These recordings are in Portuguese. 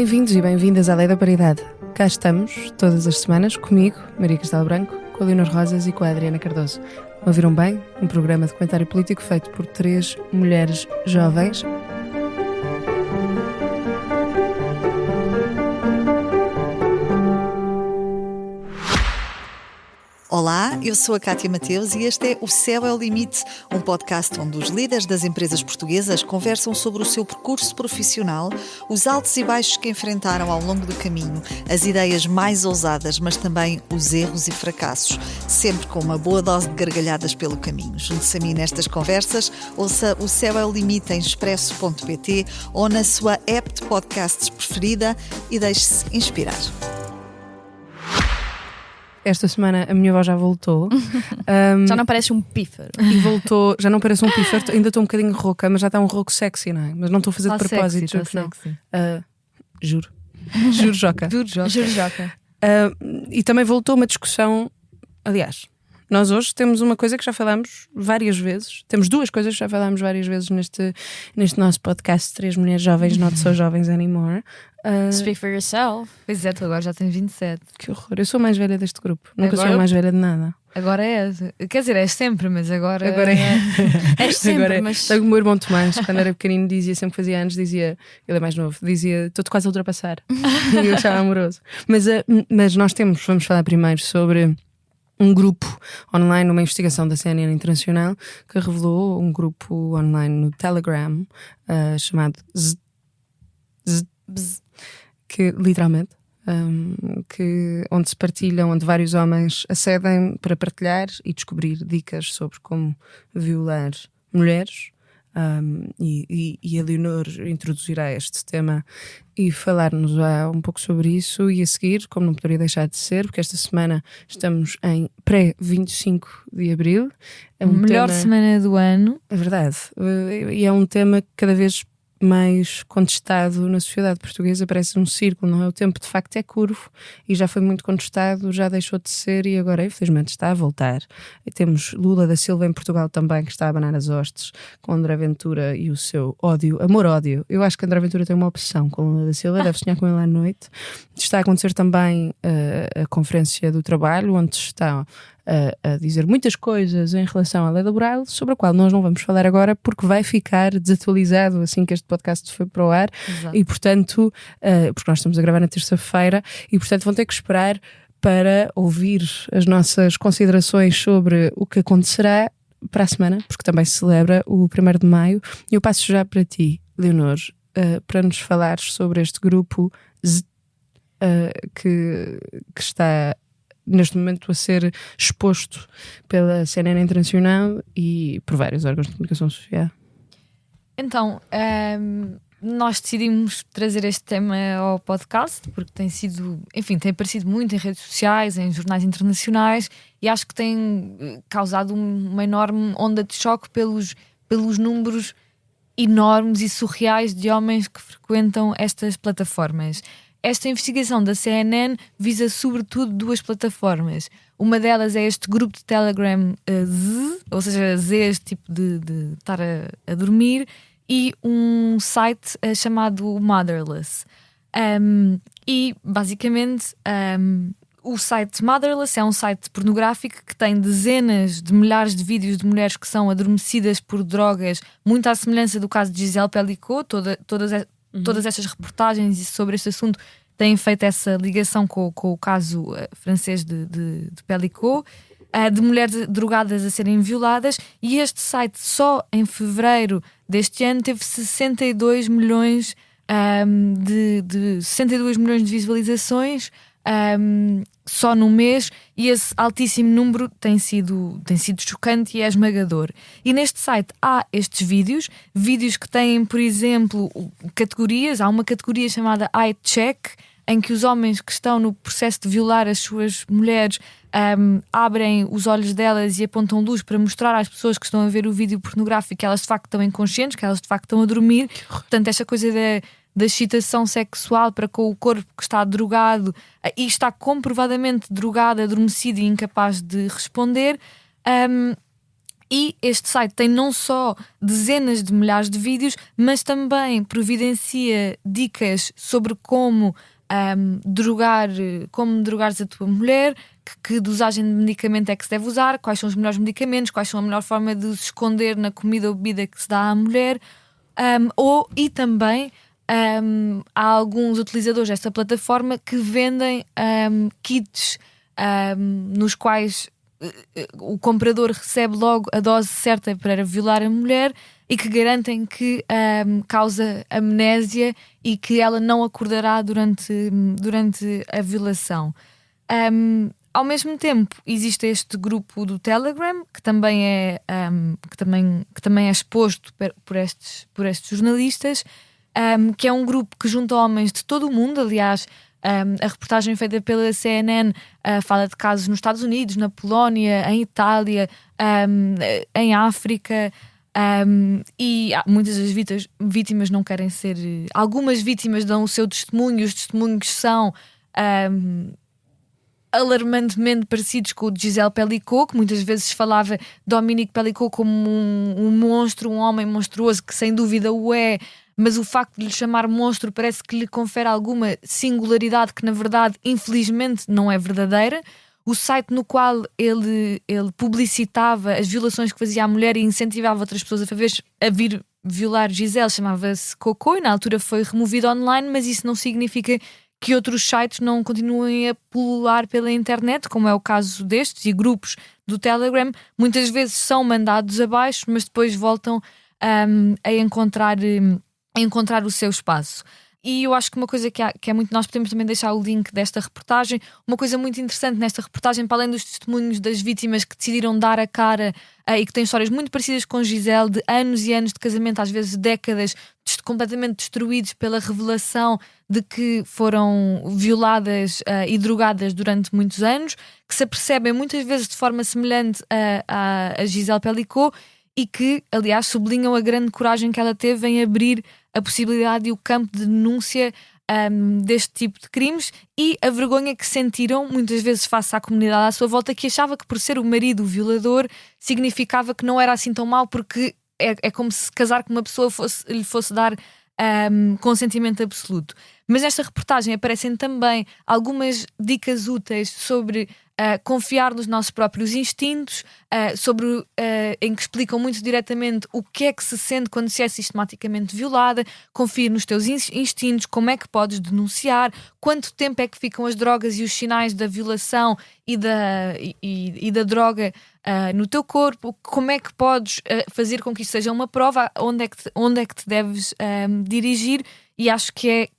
Bem-vindos e bem-vindas à Lei da Paridade. Cá estamos, todas as semanas, comigo, Maria Castelo Branco, com a Leonor Rosas e com a Adriana Cardoso. Ouviram bem? Um programa de comentário político feito por 3 mulheres jovens. Olá, eu sou a Cátia Mateus e este é O Céu é o Limite, um podcast onde os líderes das empresas portuguesas conversam sobre o seu percurso profissional, os altos e baixos que enfrentaram ao longo do caminho, as ideias mais ousadas, mas também os erros e fracassos, sempre com uma boa dose de gargalhadas pelo caminho. Junte-se a mim nestas conversas, ouça O Céu é o Limite em expresso.pt ou na sua app de podcasts preferida e deixe-se inspirar. Esta semana a minha voz já voltou. Já não parece um pífaro. E voltou, já não parece um pífaro, ainda estou um bocadinho rouca, mas já está um rouco sexy, não é? Mas não estou a fazer de propósito, juro que não. Juro. Juro, Joca. Juro, Joca. E também voltou uma discussão, aliás, nós hoje temos uma coisa que já falámos várias vezes, temos 2 coisas que já falámos várias vezes neste nosso podcast 3 mulheres jovens, not so jovens anymore. Speak for yourself. Pois é, tu agora já tens 27. Que horror, eu sou a mais velha deste grupo, nunca Agora sou a mais velha de nada. Agora és. Quer dizer, és sempre, mas agora és sempre, Agora mas... O meu irmão Tomás, quando era pequenino, dizia, sempre que fazia anos, dizia, ele é mais novo, dizia, estou-te quase a ultrapassar. E eu achava amoroso. Mas nós vamos falar primeiro sobre um grupo online, uma investigação da CNN Internacional, que revelou um grupo online no Telegram, chamado Bzz, que literalmente onde se partilham, onde vários homens acedem para partilhar e descobrir dicas sobre como violar mulheres. E a Leonor introduzirá este tema e falar-nos um pouco sobre isso, e a seguir, como não poderia deixar de ser, porque esta semana estamos em pré-25 de Abril, é melhor semana do ano. É verdade, e é um tema que cada vez mais contestado na sociedade portuguesa, parece um círculo, não é? O tempo de facto é curvo e já foi muito contestado, já deixou de ser e agora infelizmente está a voltar. E temos Lula da Silva em Portugal também, que está a abanar as hostes com André Ventura e o seu ódio, amor-ódio. Eu acho que André Ventura tem uma opção com Lula da Silva, deve sonhar com ele à noite. Está a acontecer também a Conferência do Trabalho, onde se está a dizer muitas coisas em relação à lei laboral, sobre a qual nós não vamos falar agora porque vai ficar desatualizado assim que este podcast foi para o ar. Exato. E portanto, porque nós estamos a gravar na terça-feira e portanto vão ter que esperar para ouvir as nossas considerações sobre o que acontecerá para a semana, porque também se celebra o 1º de maio. E eu passo já para ti, Leonor, para nos falares sobre este grupo que está neste momento a ser exposto pela CNN Internacional e por vários órgãos de comunicação social. Então, nós decidimos trazer este tema ao podcast porque tem aparecido muito em redes sociais, em jornais internacionais, e acho que tem causado uma enorme onda de choque pelos números enormes e surreais de homens que frequentam estas plataformas. Esta investigação da CNN visa sobretudo 2 plataformas. Uma delas é este grupo de Telegram ou seja, este tipo de estar a dormir, e um site chamado Motherless. E basicamente o site Motherless é um site pornográfico que tem dezenas de milhares de vídeos de mulheres que são adormecidas por drogas, muito à semelhança do caso de Gisèle Pelicot. Todas estas reportagens sobre este assunto têm feito essa ligação com o caso francês de Pelicot, de mulheres drogadas a serem violadas, e este site só em fevereiro deste ano teve 62 milhões de visualizações só no mês, e esse altíssimo número tem sido chocante e é esmagador. E neste site há estes vídeos que têm, por exemplo, categorias. Há uma categoria chamada Eye Check, em que os homens que estão no processo de violar as suas mulheres abrem os olhos delas e apontam luz para mostrar às pessoas que estão a ver o vídeo pornográfico que elas de facto estão inconscientes, que elas de facto estão a dormir. Portanto, esta coisa da excitação sexual para com o corpo que está drogado e está comprovadamente drogado, adormecido e incapaz de responder, E este site tem não só dezenas de milhares de vídeos, mas também providencia dicas sobre como drogares a tua mulher, que dosagem de medicamento é que se deve usar, quais são os melhores medicamentos, quais são a melhor forma de se esconder na comida ou bebida que se dá à mulher. E também há alguns utilizadores desta plataforma que vendem kits nos quais o comprador recebe logo a dose certa para violar a mulher e que garantem que causa amnésia e que ela não acordará durante a violação. Ao mesmo tempo, existe este grupo do Telegram que também é exposto por estes jornalistas, que é um grupo que junta homens de todo o mundo. Aliás, a reportagem feita pela CNN fala de casos nos Estados Unidos, na Polónia, em Itália, em África. E muitas das vítimas não querem ser. Algumas vítimas dão o seu testemunho, e os testemunhos são alarmantemente parecidos com o de Gisèle Pelicot, que muitas vezes falava Dominique Pelicot como um monstro, um homem monstruoso, que sem dúvida o é, mas o facto de lhe chamar monstro parece que lhe confere alguma singularidade que na verdade, infelizmente, não é verdadeira. O site no qual ele publicitava as violações que fazia à mulher e incentivava outras pessoas a vir violar Gisèle chamava-se Coco, e na altura foi removido online, mas isso não significa que outros sites não continuem a pulular pela internet, como é o caso destes, e grupos do Telegram muitas vezes são mandados abaixo, mas depois voltam a encontrar o seu espaço. E eu acho que uma coisa que é muito... Nós podemos também deixar o link desta reportagem. Uma coisa muito interessante nesta reportagem, para além dos testemunhos das vítimas que decidiram dar a cara e que têm histórias muito parecidas com Gisèle, de anos e anos de casamento, às vezes décadas, completamente destruídos pela revelação de que foram violadas e drogadas durante muitos anos, que se apercebem muitas vezes de forma semelhante a Gisèle Pelicot, e que, aliás, sublinham a grande coragem que ela teve em abrir a possibilidade e o campo de denúncia deste tipo de crimes, e a vergonha que sentiram muitas vezes face à comunidade à sua volta, que achava que por ser o marido o violador significava que não era assim tão mau, porque é como se casar com uma pessoa lhe fosse dar consentimento absoluto. Mas nesta reportagem aparecem também algumas dicas úteis sobre confiar nos nossos próprios instintos, em que explicam muito diretamente o que é que se sente quando se é sistematicamente violada. Confia nos teus instintos, como é que podes denunciar, quanto tempo é que ficam as drogas e os sinais da violação e da droga no teu corpo, como é que podes fazer com que isso seja uma prova, onde é que te deves dirigir. E acho que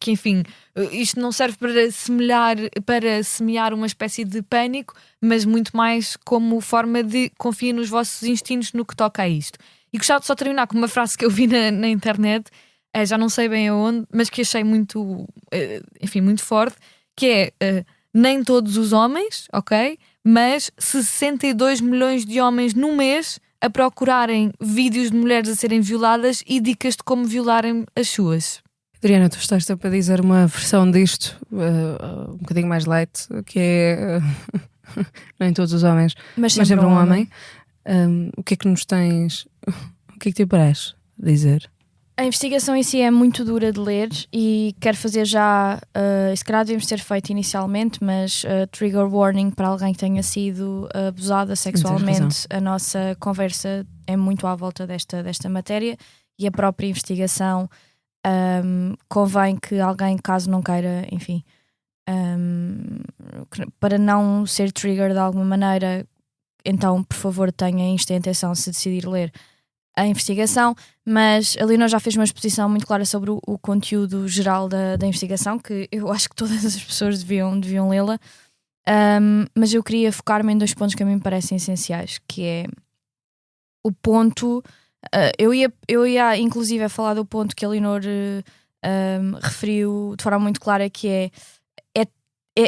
enfim, isto não serve para semear uma espécie de pânico, mas muito mais como forma de confiar nos vossos instintos no que toca a isto. E gostava de só terminar com uma frase que eu vi na internet, já não sei bem aonde, mas que achei muito, enfim, muito forte, que é nem todos os homens, ok? Mas 62 milhões de homens no mês a procurarem vídeos de mulheres a serem violadas e dicas de como violarem as suas. Adriana, tu estás para dizer uma versão disto um bocadinho mais light, que é nem todos os homens, mas sempre um homem. O que é que nos tens, o que é que te parece dizer? A investigação em si é muito dura de ler e quero fazer já, se calhar devíamos ter feito inicialmente, mas trigger warning para alguém que tenha sido abusada sexualmente. A nossa conversa é muito à volta desta matéria, e a própria investigação convém que alguém, caso não queira, enfim, para não ser trigger de alguma maneira, então por favor tenha isto em atenção se decidir ler a investigação. Mas a Leonor já fez uma exposição muito clara sobre o conteúdo geral da investigação, que eu acho que todas as pessoas deviam lê-la, mas eu queria focar-me em 2 pontos que a mim me parecem essenciais, que é o ponto, eu ia inclusive a falar do ponto que a Leonor referiu de forma muito clara, que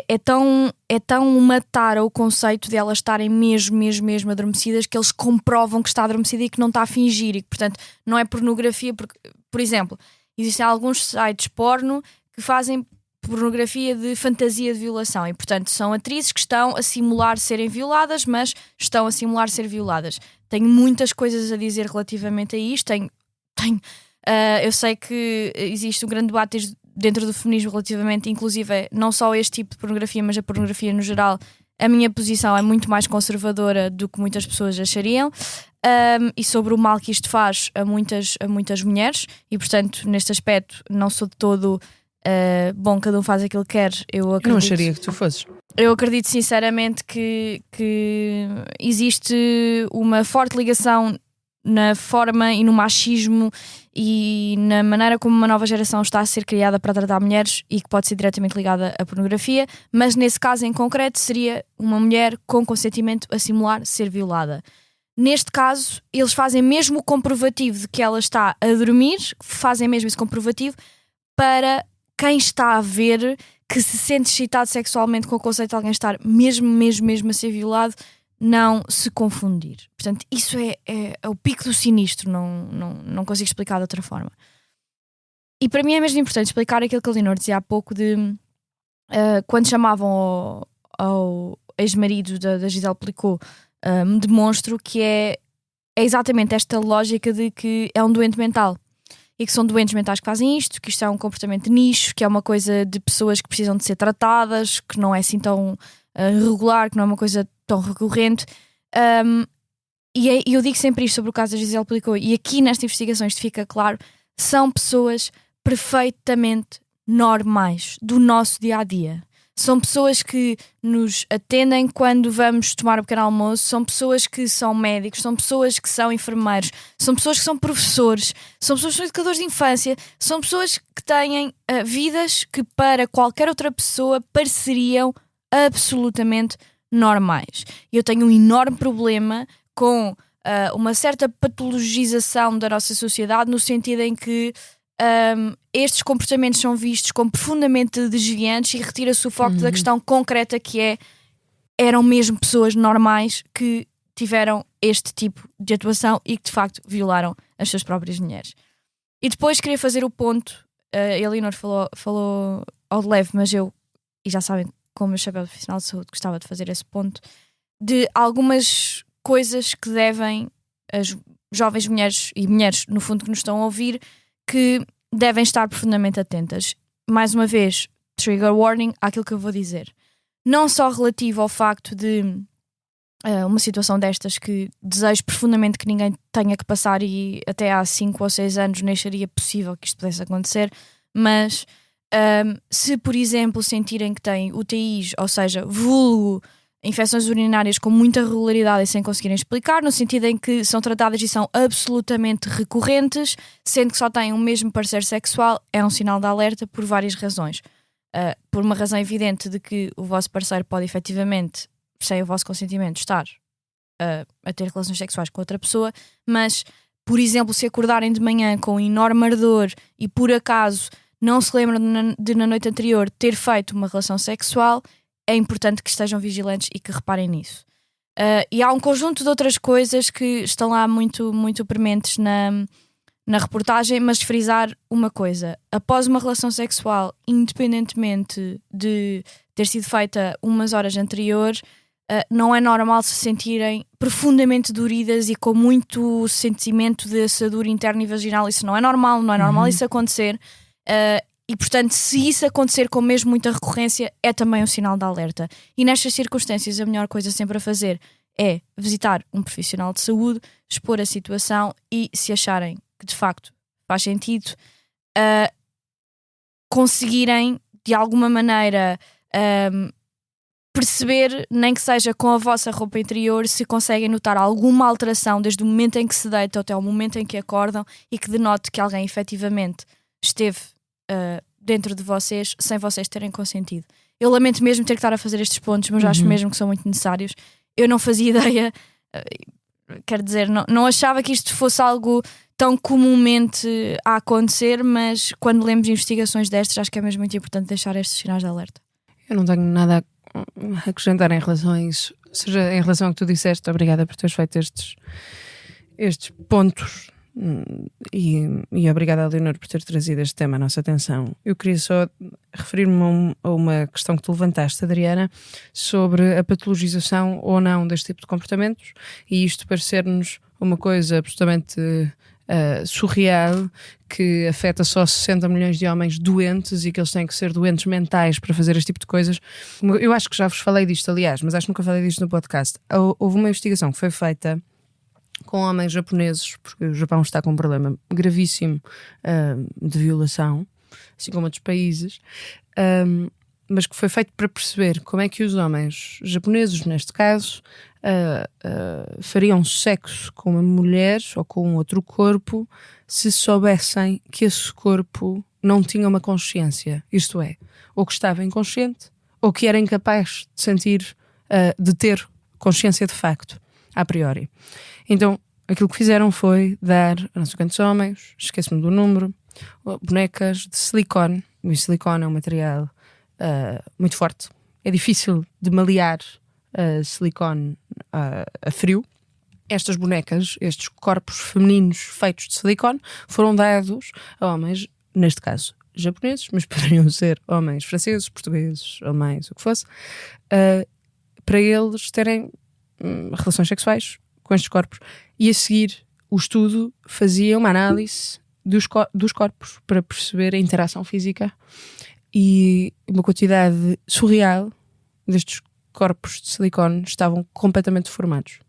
é tão matar o conceito de elas estarem mesmo adormecidas, que eles comprovam que está adormecida e que não está a fingir, e que portanto não é pornografia, porque, por exemplo, existem alguns sites porno que fazem pornografia de fantasia de violação e, portanto, são atrizes que estão a simular serem violadas, mas estão a simular ser violadas. Tenho muitas coisas a dizer relativamente a isto. Eu sei que existe um grande debate dentro do feminismo relativamente, inclusive, não só a este tipo de pornografia, mas a pornografia no geral. A minha posição é muito mais conservadora do que muitas pessoas achariam, e sobre o mal que isto faz a muitas mulheres, e portanto, neste aspecto, não sou de todo bom, cada um faz aquilo que quer. Eu não acharia que tu fosses. Eu acredito sinceramente que existe uma forte ligação na forma e no machismo e na maneira como uma nova geração está a ser criada para tratar mulheres e que pode ser diretamente ligada à pornografia, mas nesse caso em concreto seria uma mulher com consentimento a simular ser violada. Neste caso, eles fazem mesmo o comprovativo de que ela está a dormir, fazem mesmo esse comprovativo para quem está a ver, que se sente excitado sexualmente com o conceito de alguém estar mesmo a ser violado, não se confundir. Portanto, isso é o pico do sinistro, não consigo explicar de outra forma. E para mim é mesmo importante explicar aquilo que a Leonor dizia há pouco de quando chamavam ao ex-marido da Gisele Pelicot de monstro, que é exatamente esta lógica de que é um doente mental e que são doentes mentais que fazem isto, que isto é um comportamento de nicho, que é uma coisa de pessoas que precisam de ser tratadas, que não é assim tão regular, que não é uma coisa tão recorrente. E eu digo sempre isto sobre o caso da Gisele Pelicot, e aqui nesta investigação isto fica claro, são pessoas perfeitamente normais do nosso dia-a-dia. São pessoas que nos atendem quando vamos tomar o pequeno almoço, são pessoas que são médicos, são pessoas que são enfermeiros, são pessoas que são professores, são pessoas que são educadores de infância, são pessoas que têm vidas que para qualquer outra pessoa pareceriam absolutamente normais. E eu tenho um enorme problema com uma certa patologização da nossa sociedade, no sentido em que estes comportamentos são vistos como profundamente desviantes e retira-se o foco da questão concreta, que eram mesmo pessoas normais que tiveram este tipo de atuação e que de facto violaram as suas próprias mulheres. E depois queria fazer o ponto, a Eleanor falou ao de leve, mas eu, e já sabem, como meu chapéu profissional de saúde, gostava de fazer esse ponto, de algumas coisas que devem as jovens mulheres e mulheres, no fundo, que nos estão a ouvir, que devem estar profundamente atentas. Mais uma vez, trigger warning àquilo que eu vou dizer. Não só relativo ao facto de uma situação destas que desejo profundamente que ninguém tenha que passar, e até há 5 ou 6 anos nem seria possível que isto pudesse acontecer, mas se, por exemplo, sentirem que têm UTIs, ou seja, vulgo infecções urinárias com muita regularidade e sem conseguirem explicar, no sentido em que são tratadas e são absolutamente recorrentes, sendo que só têm o mesmo parceiro sexual, é um sinal de alerta por várias razões. Por uma razão evidente de que o vosso parceiro pode efetivamente, sem o vosso consentimento, estar a ter relações sexuais com outra pessoa, mas, por exemplo, se acordarem de manhã com um enorme ardor e por acaso não se lembram de na noite anterior ter feito uma relação sexual, é importante que estejam vigilantes e que reparem nisso. E há um conjunto de outras coisas que estão lá muito, muito prementes na reportagem, mas frisar uma coisa: após uma relação sexual, independentemente de ter sido feita umas horas anteriores, não é normal se sentirem profundamente doridas e com muito sentimento de assadura interna e vaginal. Isso não é normal, não é normal isso acontecer. E portanto, se isso acontecer com mesmo muita recorrência, é também um sinal de alerta. E nestas circunstâncias a melhor coisa sempre a fazer é visitar um profissional de saúde, expor a situação e, se acharem que de facto faz sentido, conseguirem de alguma maneira perceber, nem que seja com a vossa roupa interior, se conseguem notar alguma alteração desde o momento em que se deitam até o momento em que acordam, e que denote que alguém efetivamente esteve dentro de vocês sem vocês terem consentido. Eu lamento mesmo ter que estar a fazer estes pontos, mas acho mesmo que são muito necessários. Eu não fazia ideia, quero dizer, não achava que isto fosse algo tão comumente a acontecer, mas quando lemos investigações destas, acho que é mesmo muito importante deixar estes sinais de alerta. Eu não tenho nada a acrescentar em relação a isso, seja em relação ao que tu disseste. Obrigada por teres feito estes pontos e obrigada, Leonor, por ter trazido este tema à nossa atenção. Eu queria só referir-me a uma questão que tu levantaste, Adriana, sobre a patologização ou não deste tipo de comportamentos, e isto parecer-nos uma coisa absolutamente surreal, que afeta só 60 milhões de homens doentes e que eles têm que ser doentes mentais para fazer este tipo de coisas. Eu acho que já vos falei disto, aliás, mas acho que nunca falei disto no podcast. Houve uma investigação que foi feita com homens japoneses, porque o Japão está com um problema gravíssimo de violação, assim como outros países, mas que foi feito para perceber como é que os homens japoneses, neste caso, fariam sexo com uma mulher ou com um outro corpo se soubessem que esse corpo não tinha uma consciência, isto é, ou que estava inconsciente ou que era incapaz de sentir, de ter consciência de facto, a priori. Então aquilo que fizeram foi dar a não sei quantos homens, esqueço-me do número, bonecas de silicone. O silicone é um material muito forte, é difícil de malear silicone a frio. Estas bonecas, estes corpos femininos feitos de silicone, foram dados a homens, neste caso japoneses, mas poderiam ser homens franceses, portugueses, alemães, o que fosse, para eles terem relações sexuais com estes corpos. E a seguir o estudo fazia uma análise dos corpos para perceber a interação física, e uma quantidade surreal destes corpos de silicone estavam completamente deformados,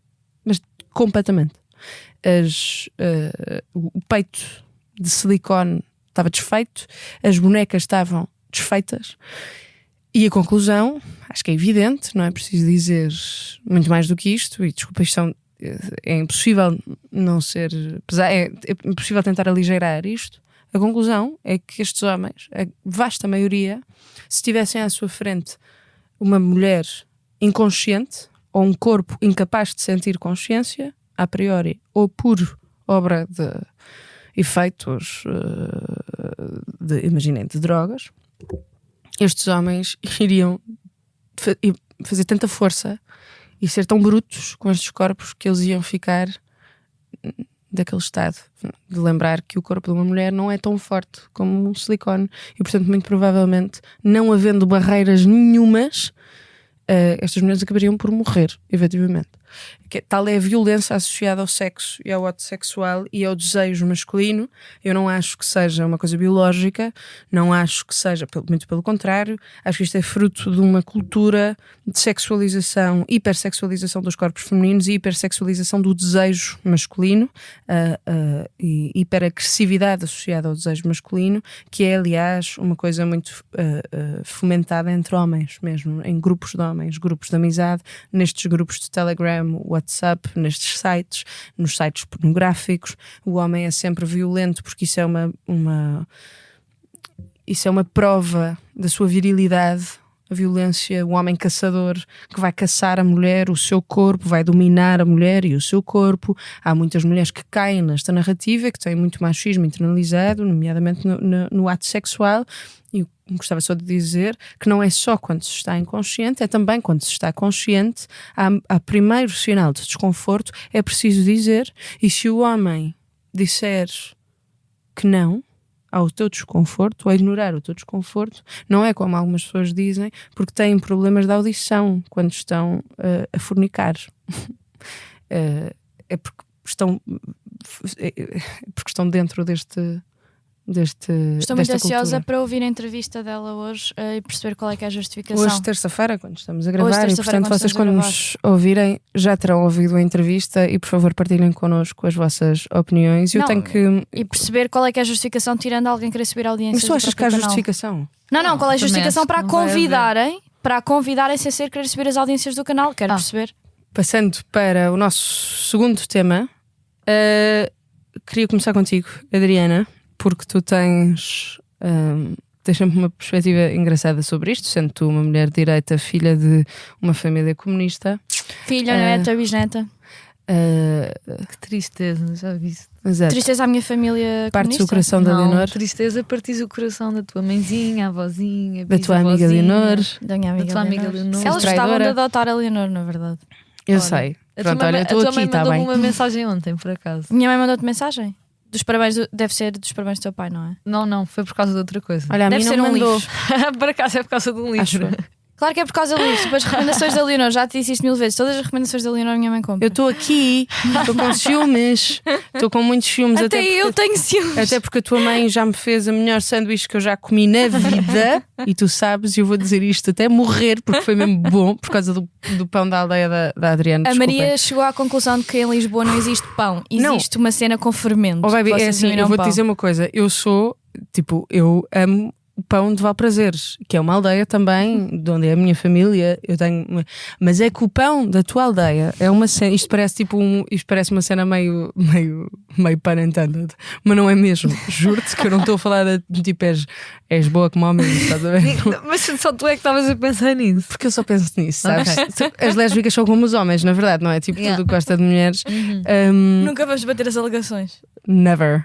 mas completamente. O peito de silicone estava desfeito, as bonecas estavam desfeitas, e a conclusão, acho que é evidente, não é preciso dizer muito mais do que isto, e desculpa, isto é impossível não ser pesado, é impossível tentar aligeirar isto. A conclusão é que estes homens, a vasta maioria, se tivessem à sua frente uma mulher inconsciente ou um corpo incapaz de sentir consciência, a priori, ou por obra de efeitos, imaginem, de drogas, estes homens iriam fazer tanta força e ser tão brutos com estes corpos que eles iam ficar daquele estado de lembrar que o corpo de uma mulher não é tão forte como um silicone, e portanto muito provavelmente, não havendo barreiras nenhumas, estas mulheres acabariam por morrer, efetivamente. Tal é a violência associada ao sexo e ao ato sexual e ao desejo masculino. Eu não acho que seja uma coisa biológica, não acho que seja, muito pelo contrário, acho que isto é fruto de uma cultura de sexualização, hipersexualização dos corpos femininos e hipersexualização do desejo masculino, e hiperagressividade associada ao desejo masculino, que é aliás uma coisa muito fomentada entre homens mesmo, em grupos de homens, grupos de amizade, nestes grupos de Telegram, WhatsApp, nestes sites, nos sites pornográficos. O homem é sempre violento porque isso é uma prova da sua virilidade, a violência, o homem caçador que vai caçar a mulher, o seu corpo, vai dominar a mulher e o seu corpo. Há muitas mulheres que caem nesta narrativa, que têm muito machismo internalizado, nomeadamente no ato sexual. E gostava só de dizer que não é só quando se está inconsciente, é também quando se está consciente. Há primeiro sinal de desconforto, é preciso dizer, e se o homem disser que não ao teu desconforto, ou ignorar o teu desconforto, não é como algumas pessoas dizem, porque têm problemas de audição quando estão a fornicar. É porque estão dentro deste Estou muito ansiosa cultura. para ouvir a entrevista dela hoje e perceber qual é que é a justificação. Hoje, terça-feira, quando estamos a gravar, e portanto vocês, quando nos ouvirem, já terão ouvido a entrevista, e por favor partilhem connosco as vossas opiniões. E perceber qual é que é a justificação, tirando alguém querer subir a audiência. Mas tu achas que há justificação? Não, qual é a justificação para a convidarem sem ser querer subir as audiências do canal? Quero perceber. Passando para o nosso segundo tema, queria começar contigo, Adriana, porque tu tens sempre uma perspectiva engraçada sobre isto, sendo tu uma mulher de direita, filha de uma família comunista. Filha, neta, bisneta. Que tristeza, já viste? Exato. Tristeza à minha família Partes comunista. o coração da Leonor. Tristeza, partis o coração da tua mãezinha, avózinha, da tua amiga Leonor. Da minha amiga Leonor. Elas gostavam de adotar a Leonor, na verdade. Eu sei. Pronto, olha, estou aqui, está bem. Mandou-me uma mensagem ontem, por acaso. Minha mãe mandou-te mensagem? dos parabéns, deve ser dos parabéns do teu pai, não é? Não, foi por causa de outra coisa. Olha, a Deve mim ser não um mandou. livro. Por acaso é por causa de um Acho livro. eu. Claro que é por causa do livro. Depois, recomendações da Leonor, já te disse isto 1000 vezes. Todas as recomendações da Leonor, minha mãe compra. Eu estou aqui, estou com ciúmes, estou com muitos ciúmes. Até eu tenho ciúmes. Até porque a tua mãe já me fez a melhor sanduíche que eu já comi na vida. E tu sabes, e eu vou dizer isto até morrer, porque foi mesmo bom, por causa do pão da aldeia da Adriana. A Desculpem. Maria chegou à conclusão de que em Lisboa não existe pão, existe uma cena com fermento. Oh, baby, é Vocês assim, dominam eu vou-te pão. dizer uma coisa. Eu amo o pão de Valprazeres, que é uma aldeia também, de onde é a minha família. Mas é que o pão da tua aldeia é uma cena. Isto parece uma cena meio pun intended, mas não é mesmo. Juro-te que eu não estou a falar de tipo, és boa como homem, estás a ver? Mas só tu é que estavas a pensar nisso. Porque eu só penso nisso, sabes? As lésbicas são como os homens, na verdade, não é? Tipo, tudo que gosta de mulheres. Nunca vamos bater as alegações. Never.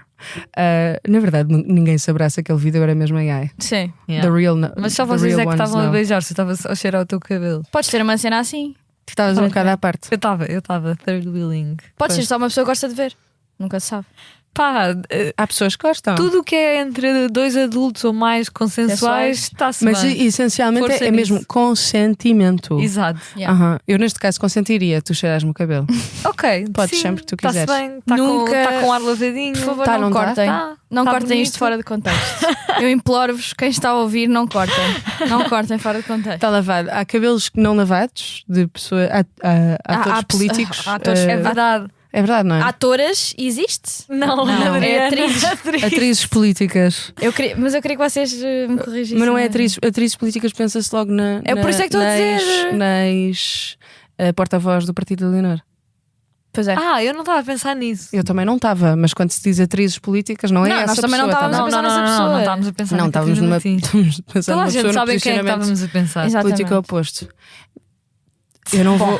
Na verdade, ninguém se abraça. Aquele vídeo era mesmo AI. Sim. The real, Mas só the vocês real é que ones, estavam a não. beijar, se estava a cheirar o teu cabelo. Podes ter uma cena assim. Tu estavas um bocado à parte. Eu estava third wheeling. Pode ser Pois. só uma pessoa que gosta de ver. Nunca se sabe. Pá, Há pessoas que gostam. tudo o que é entre dois adultos ou mais consensuais está-se Mas bem. essencialmente Força é mesmo nisso. consentimento. Exato. Yeah. Aham. Eu neste caso consentiria tu cheiras-me o cabelo. Ok, Podes sim, sempre que tu está-se quiseres. bem, está Nunca- com ar lavadinho. Por favor, Tá, não não tá? cortem. Tá, Não tá cortem bonito. isto fora de contexto. Eu imploro-vos, quem está a ouvir, não cortem. Não cortem fora de contexto. Está lavado. Há cabelos não lavados de pessoas, atores políticos. há atores- É verdade. É verdade, não é? Atoras, existe? Não, é Adriana. atriz. Atrizes políticas. Mas eu queria que vocês me corrigissem. Mas não é atrizes políticas, pensa-se logo na. É por isso é que estou a dizer. Nas porta-voz do Partido da Leonor. Pois é. Eu não estava a pensar nisso. Eu também não estava, mas quando se diz atrizes políticas, não é Não, essa nós também não pessoa, estávamos tá a bem? pensar nessa pessoa. não estávamos a pensar Não, naquilo estávamos numa. assim. Estamos a pensar Toda a numa gente pessoa sabe no em quem é que posicionamento estávamos a pensar. Exato. político Exatamente. oposto. Eu não vou.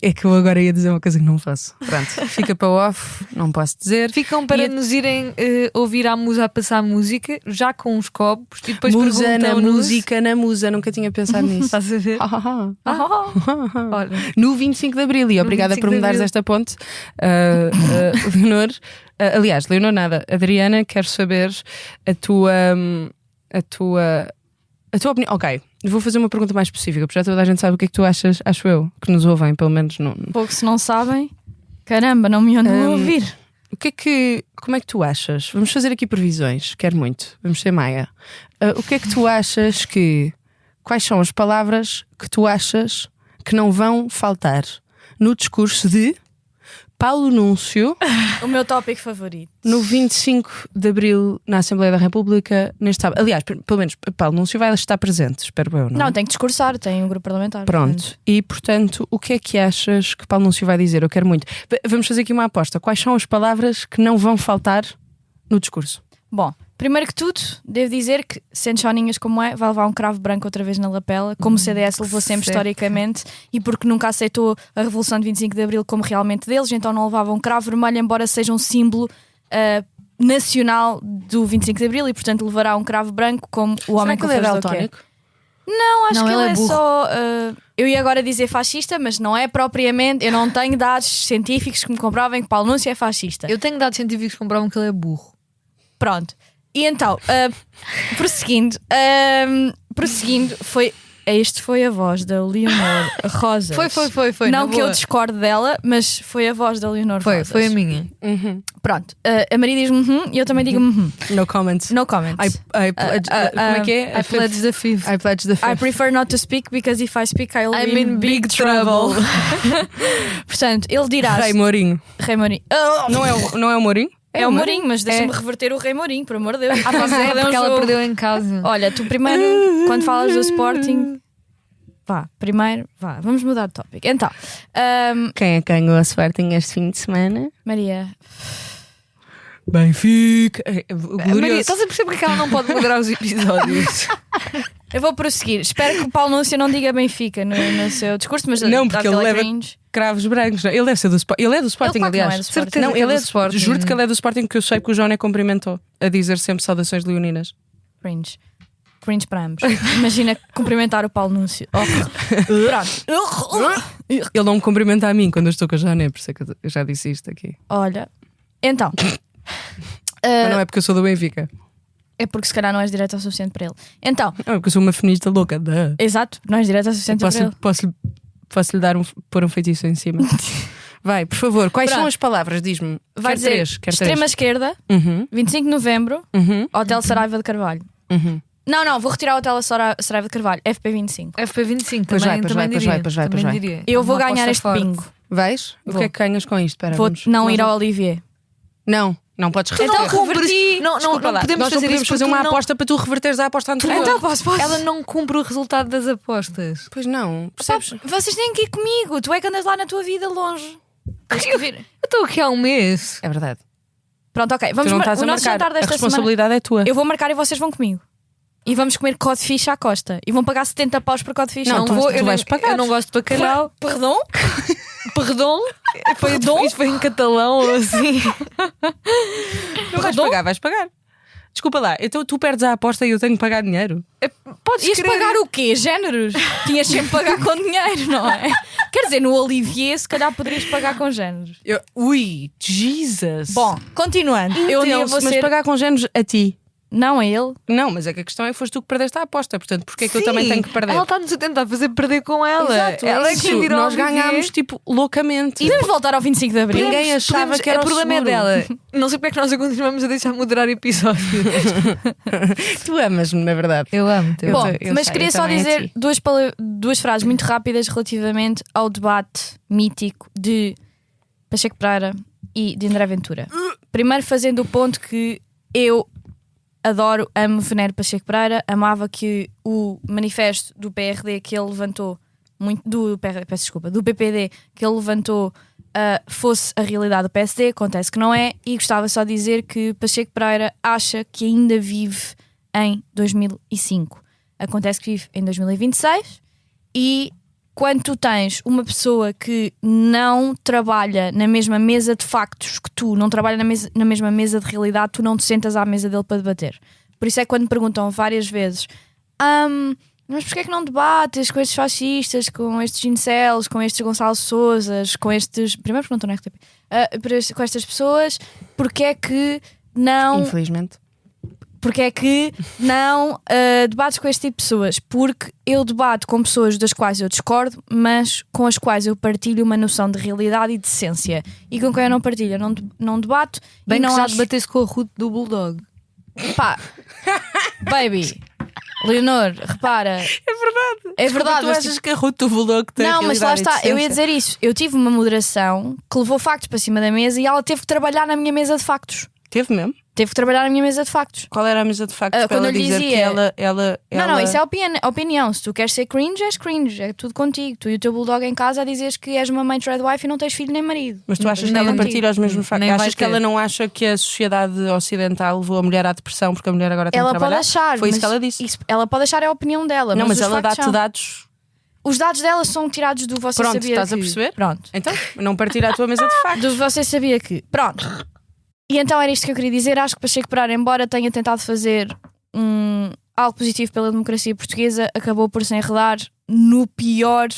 É que eu agora ia dizer uma coisa que não faço. Pronto, fica para o off, não posso dizer. Ficam para E a- nos irem ouvir a musa a passar música, já com os copos, e depois Musa na perguntam-nos. música, na musa, nunca tinha pensado nisso. Estás a ver? Olha, No 25 de Abril, e obrigada 25 por me de dares Abril. esta ponte, Leonor. Aliás, Leonor, nada. Adriana, quero saber a tua opinião. Ok, vou fazer uma pergunta mais específica, porque já toda a gente sabe o que é que tu achas, acho eu, que nos ouvem, pelo menos. Pouco se não sabem. Caramba, não me andam a ouvir. Como é que tu achas? Vamos fazer aqui previsões, quero muito. Vamos ser Maia. O que é que tu achas quais são as palavras que tu achas que não vão faltar no discurso de Paulo Núncio O meu tópico favorito. no 25 de Abril na Assembleia da República neste sábado? Aliás, pelo menos Paulo Núncio vai estar presente, espero eu, não é? Não, tem que discursar, tem um grupo parlamentar. Pronto, e portanto, o que é que achas que Paulo Núncio vai dizer? Eu quero muito. Vamos fazer aqui uma aposta. Quais são as palavras que não vão faltar no discurso? Bom, primeiro que tudo, devo dizer que, sendo choninhas como é, vai levar um cravo branco outra vez na lapela, como o CDS levou sempre Certo. historicamente, e porque nunca aceitou a Revolução de 25 de Abril como realmente deles, então não levava um cravo vermelho, embora seja um símbolo nacional do 25 de Abril, e portanto levará um cravo branco como o homem Será que que ele é fez do que é. daltónico? Não, acho Não, que ele ele é é burro. só. Eu ia agora dizer fascista, mas não é propriamente. Eu não tenho dados científicos que me comprovem que Paulo Núncio é fascista. eu tenho dados científicos que comprovam que ele é burro. Pronto. E então, prosseguindo, Este foi a voz da Leonor Rosas. Foi. Não na que eu boa. discorde dela, mas foi a voz da Leonor Rosas. Foi a minha. Pronto. A Maria diz e eu também digo No comments. No comments. I pledge, como é que é? I pledge the fifth. I pledge the I fifth. prefer not to speak because if I speak I'll I'm be in big trouble. Portanto, ele dirá Rei Mourinho. Rei Mourinho. Não é o Mourinho? É o Mourinho, mas deixa-me reverter o Rei Mourinho, por amor de Deus. Mas é Perdeu um porque ela jogo. perdeu em casa. Olha, tu primeiro, quando falas do Sporting, vamos mudar de tópico. Então, Quem é que ganhou a Sporting este fim de semana? Maria, Benfica. Maria, Glorioso. estás a perceber porque ela não pode moderar os episódios? eu vou prosseguir. Espero que o Paulo Núncio não diga Benfica no seu discurso, mas Não, porque ele leva cringe. cravos brancos. Ele deve ser do Sporting. Ele é do Sporting, Ele, claro que não aliás. é do Sporting. Certeza Não, que é ele do é do Sporting. Juro-te que ele é do Sporting, porque eu sei que o João é cumprimentou a dizer sempre saudações leoninas. Cringe. Cringe para ambos. Imagina cumprimentar o Paulo Núncio. Pronto. Ele não me cumprimenta a mim quando eu estou com a Jané, por isso é que eu já disse isto aqui. Olha, então, Mas não é porque eu sou do Benfica. É porque se calhar não és direto o suficiente para ele. Então, Não, é porque eu sou uma feminista louca. exato, não és direto o suficiente para ele. Posso-lhe pôr um feitiço em cima. Vai, por favor, quais Pronto. são as palavras? Diz-me. Vai Quer dizer três, quer extrema três. esquerda, Uhum, 25 de novembro, uhum, Hotel Saraiva de Carvalho. uhum. Não, vou retirar o Hotel Saraiva de Carvalho, FP25. FP25 Pois também, vai, também pois diria. vai, pois vai, pois Também vai. diria. Eu É vou uma ganhar aposta este forte. bingo. Vais? O Vou. que é que ganhas com isto? Espera, Vou vamos. não ir Nós- ao Olivier. Não podes reverter. Então reverti. reverti. Não Desculpa lá, podemos nós não fazer podemos isso fazer porque uma não- aposta para tu reverteres a aposta anterior. Então posso. Ela não cumpre o resultado das apostas. Pois não, Pá, percebes? vocês têm que ir comigo. Tu é que andas lá na tua vida longe. Tens que vir. Eu estou aqui há um mês. É verdade. Pronto, ok. Tu Vamos não estás o a nosso marcar. jantar A desta semana. responsabilidade é tua. Eu vou marcar e vocês vão comigo. E vamos comer codfish à costa. E vão pagar 70 paus por codfish. Não, tu eu vais pagar. Eu não gosto de bacalhau. Perdão? Perdão? Isto foi em catalão ou assim. Não vais pagar. Desculpa lá, então tu perdes a aposta e eu tenho que pagar dinheiro. Podes Ias querer. pagar o quê? Géneros? Tinhas sempre que pagar com dinheiro, não é? Quer dizer, no Olivier se calhar poderias pagar com géneros. Ui, Jesus. Bom, continuando. Eu um dia Então, vou mas ser... pagar com géneros a ti. Não a ele. Não, mas é que a questão é que foste tu que perdeste a aposta. Portanto, porque é que eu também tenho que perder? Ela está-nos a tentar fazer perder com ela. Exato, Ela é que isso. tirou Nós ganhámos tipo loucamente. E podemos voltar ao 25 de Abril. Ninguém achava que era o problema é seguro. dela. Não sei porque é que nós a continuamos a deixar moderar episódios. Tu amas-me, na verdade. Eu amo-te. Bom, eu mas sei, queria eu só também a dizer ti. duas frases muito rápidas relativamente ao debate mítico de Pacheco Pereira e de André Ventura. Primeiro fazendo o ponto que eu adoro, amo, venero Pacheco Pereira, amava que o manifesto do PRD que ele levantou, do PPD que ele levantou fosse a realidade do PSD, acontece que não é, e gostava só de dizer que Pacheco Pereira acha que ainda vive em 2005. Acontece que vive em 2026 e quando tu tens uma pessoa que não trabalha na mesma mesa de factos que tu, não trabalha na mesma mesa de realidade, tu não te sentas à mesa dele para debater. Por isso é que quando me perguntam várias vezes mas porquê é que não debates com estes fascistas, com estes incels, com estes Gonçalo Sousas, com estes... Primeiro perguntam na RTP. Com estas pessoas, porquê é que não... Infelizmente. Porque é que não debates com este tipo de pessoas? Porque eu debato com pessoas das quais eu discordo, mas com as quais eu partilho uma noção de realidade e de essência. E com quem eu não partilho, não debato. Bem e não que já acho... debatesse com a Ruth do Bulldog. Pá, baby, Leonor, repara. É verdade. Tu mas, achas que a Ruth do Bulldog tem não, mas lá realidade está, e eu ia decência? dizer isso. Eu tive uma moderação que levou factos para cima da mesa e ela teve que trabalhar na minha mesa de factos. Teve mesmo? Teve que trabalhar na minha mesa de factos. Qual era a mesa de factos para Quando ela eu lhe dizer dizia- que ela... Não, isso é opinião. Se tu queres ser cringe, és cringe. É tudo contigo. Tu e o teu bulldog em casa a dizeres que és uma mãe tradwife e não tens filho nem marido. Mas tu achas que Nem ela contigo. partilha os mesmos factos? Nem vai Achas que ter. ela não acha que a sociedade ocidental levou a mulher à depressão porque a mulher agora tem Ela que pode trabalhar? achar. Foi isso mas que ela disse. ela pode achar é a opinião dela. Não, mas os ela factos dá-te são- dados... Os dados dela são tirados do você Pronto, sabia estás que... a perceber? Pronto. Então, não partilha a tua mesa de factos. Do você sabia que... Pronto. E então era isto que eu queria dizer. Acho que Pacheco Pereira, embora tenha tentado fazer algo positivo pela democracia portuguesa, acabou por se enredar na pior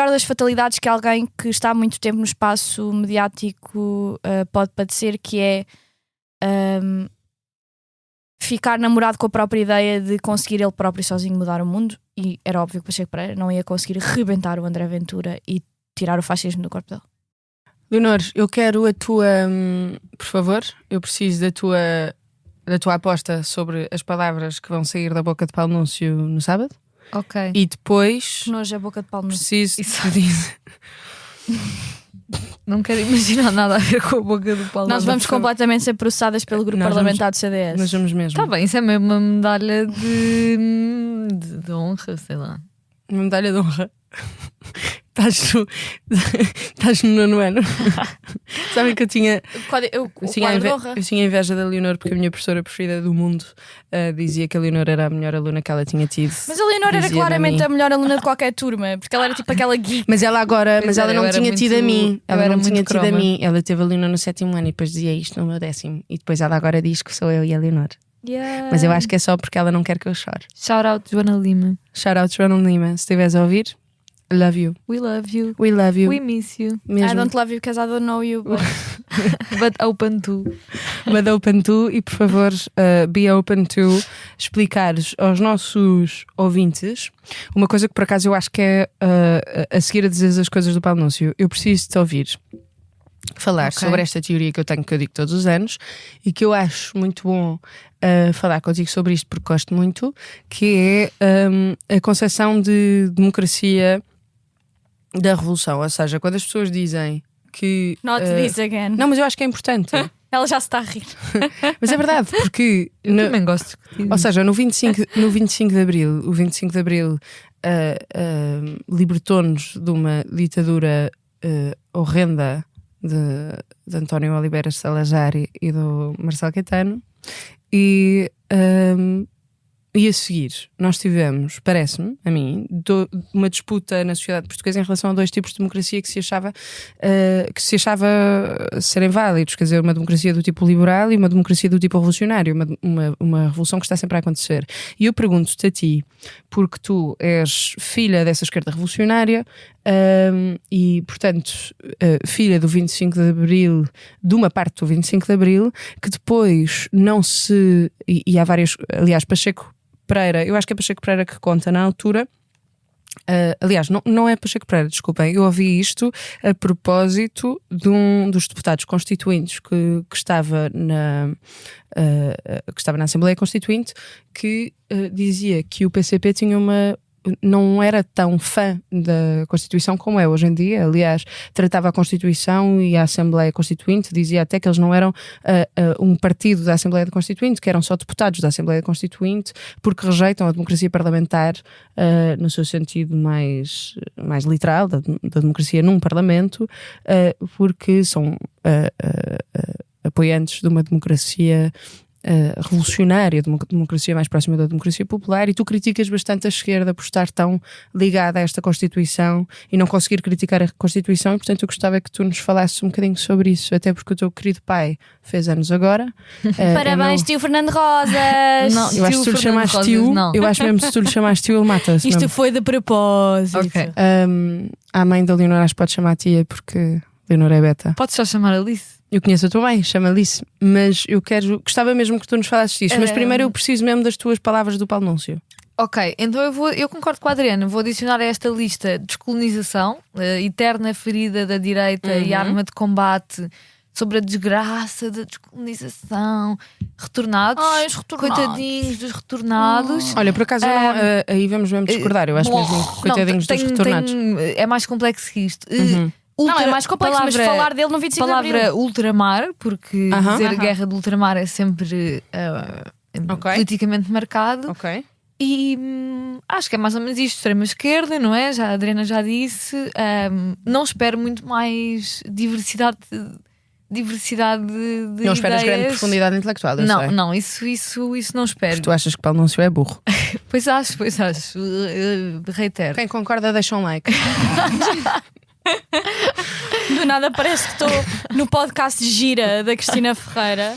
das fatalidades que alguém que está há muito tempo no espaço mediático pode padecer, que é ficar namorado com a própria ideia de conseguir ele próprio sozinho mudar o mundo. E era óbvio que Pacheco Pereira não ia conseguir rebentar o André Ventura e tirar o fascismo do corpo dele. Leonor, eu quero a tua... por favor, eu preciso da tua aposta sobre as palavras que vão sair da boca de Paulo Núncio no sábado. Ok. E depois Que nojo a boca de Paulo Núncio. preciso Isso. de dizer... Não quero imaginar nada a ver com a boca do Paulo. Nós vamos completamente ser processadas pelo grupo Nós parlamentar do CDS. Nós vamos mesmo. Está bem, isso é mesmo uma medalha de honra, sei lá. Uma medalha de honra. Estás no nono ano. Sabem que eu tinha eu tinha inveja da Leonor porque a minha professora preferida do mundo dizia que a Leonor era a melhor aluna que ela tinha tido. Mas a Leonor era Dizia-me claramente mim. a melhor aluna de qualquer turma, porque ela era tipo aquela geek. Mas ela agora, Pois ela era, eu não era tinha muito- tido a mim. eu Ela era não tinha muito tido a croma. mim. Ela teve a Leonor no 7º ano e depois dizia isto no meu 10º. E depois ela agora diz que sou eu e a Leonor. Yeah. Mas eu acho que é só porque ela não quer que eu chore. Shout out Joana Lima. Shout out Joana Lima, se estiveres a ouvir, Love you. We love you. We love you. We miss you. Mesmo. I don't love you because I don't know you. But open to. But open to, e por favor, be open to explicares aos nossos ouvintes uma coisa que por acaso eu acho que é a seguir a dizer as coisas do Paulo Núncio. Eu preciso de te ouvir falar sobre esta teoria que eu tenho, que eu digo todos os anos, e que eu acho muito bom falar contigo sobre isto porque gosto muito, que é a concepção de democracia da revolução. Ou seja, quando as pessoas dizem que Not this again. não, mas eu acho que é importante. Ela já se está a rir. Mas é verdade, porque Também gosto de discutir. ou seja, no 25 de Abril, o 25 de Abril libertou-nos de uma ditadura horrenda de António Oliveira Salazar e do Marcelo Caetano, e a seguir nós tivemos, parece-me, a mim, uma disputa na sociedade portuguesa em relação a dois tipos de democracia que se achava serem válidos, quer dizer, uma democracia do tipo liberal e uma democracia do tipo revolucionário, uma revolução que está sempre a acontecer. E eu pergunto-te a ti, porque tu és filha dessa esquerda revolucionária e, portanto, filha do 25 de Abril, de uma parte do 25 de Abril, que depois não se... E há várias... Aliás, Pacheco Pereira, eu acho que é Pacheco Pereira que conta na altura. Aliás, não é Pacheco Pereira, desculpem, eu ouvi isto a propósito de um dos deputados constituintes que estava na Assembleia Constituinte, que dizia que o PCP não era tão fã da Constituição como é hoje em dia. Aliás, tratava a Constituição e a Assembleia Constituinte, dizia até que eles não eram um partido da Assembleia Constituinte, que eram só deputados da Assembleia Constituinte, porque rejeitam a democracia parlamentar no seu sentido mais literal, da democracia num parlamento, porque são apoiantes de uma democracia revolucionária, de uma democracia mais próxima da democracia popular. E tu criticas bastante a esquerda por estar tão ligada a esta Constituição e não conseguir criticar a Constituição, e portanto eu gostava que tu nos falasses um bocadinho sobre isso, até porque o teu querido pai fez anos agora. Parabéns, tio Fernando Rosas! Não, eu acho que se tu lhe chamaste tio, eu acho mesmo que se tu lhe chamaste tio, ele mata-se. Isto mesmo. foi de propósito. Ok. A mãe da Leonor acho que pode chamar tia, porque Leonor é beta. Podes só chamar Alice? Eu conheço a tua mãe, chama Alice, mas gostava mesmo que tu nos falasses disso. Mas primeiro eu preciso mesmo das tuas palavras do Paulo Núncio. Ok, então eu concordo com a Adriana. Vou adicionar a esta lista descolonização, a eterna ferida da direita e arma de combate sobre a desgraça da descolonização. Retornados. Ai, os retornados. Coitadinhos dos retornados. Olha, por acaso aí vamos mesmo discordar. Eu acho mesmo que coitadinhos dos retornados. É mais complexo que isto. Não, é mais complexo, mas falar dele no 25 de Abril. Palavra ultramar, porque dizer guerra de ultramar é sempre politicamente marcado. Ok. E acho que é mais ou menos isto, extrema esquerda, não é? A Adriana já disse. Não espero muito mais diversidade de Não esperas grande profundidade intelectual, eu sei. Não, isso não espero. Mas tu achas que Paulo Núncio é burro? Pois acho. Reitero. Quem concorda deixa um like. Do nada parece que estou no podcast Gira da Cristina Ferreira.